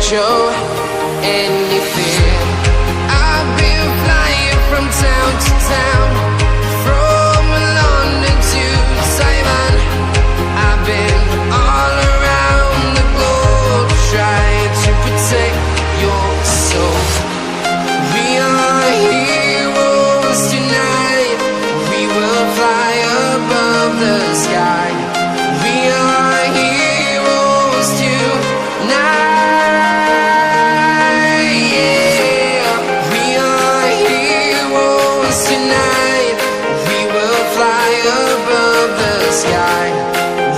show any fear. I've been flying from town to town, from London to Taiwan. I've been all around the globe trying to protect your soul. We are heroes tonight. We will fly above the sky. We are heroes tonight. Tonight, we will fly above the sky.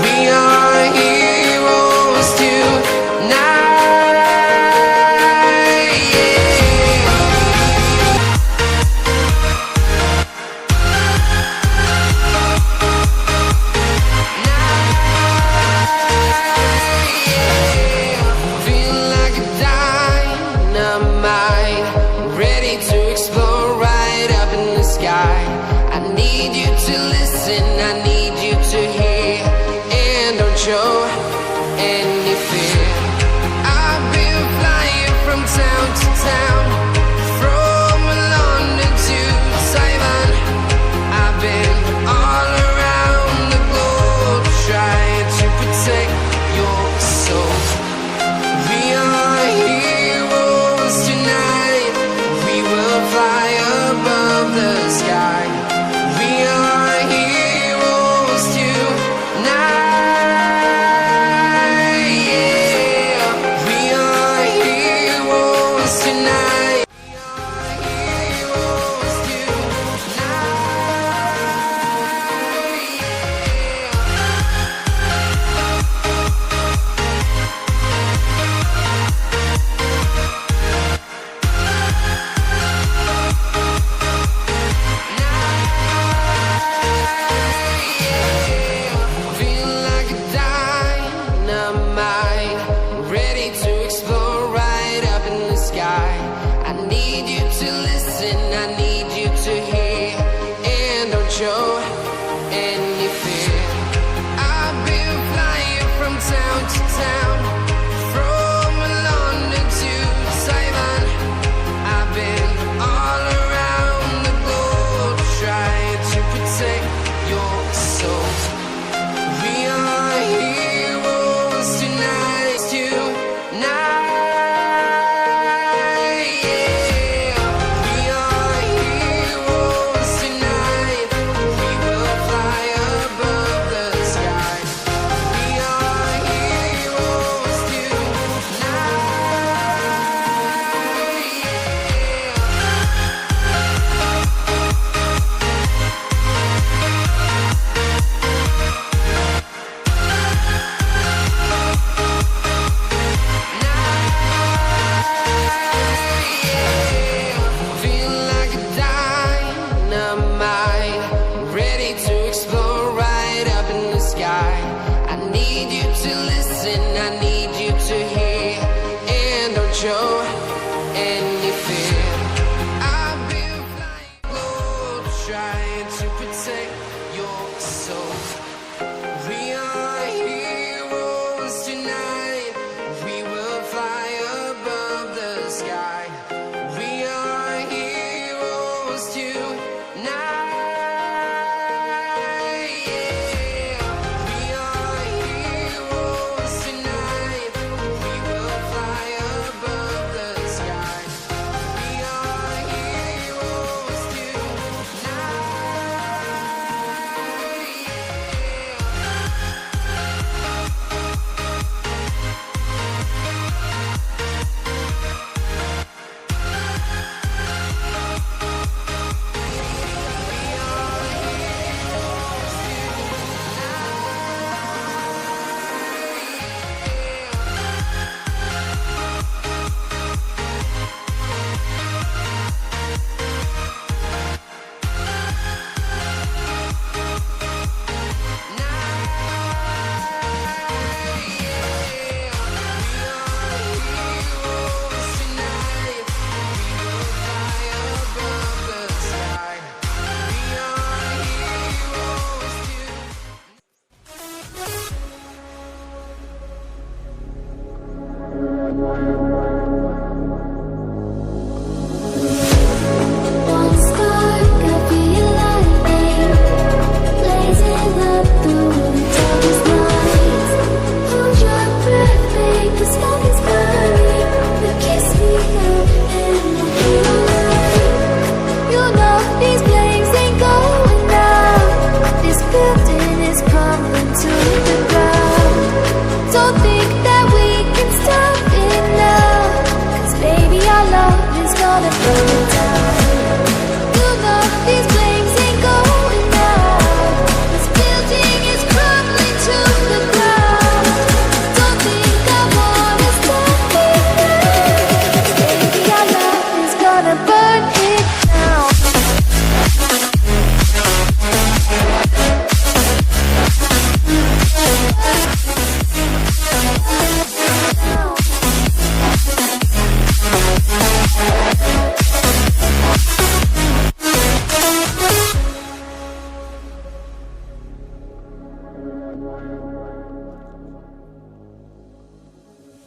We are heroes tonight. Feel like a dynamite, ready to explode right up in the sky. I need you to listen, I need you to hear, and don't show any fear. I've been flying from town to town, from London to Taiwan. I've been all around the globe trying to protect your soul. We are heroes tonight. We will fly above the sky. We are heroes tonight. Yeah, we are heroes tonight. farther from the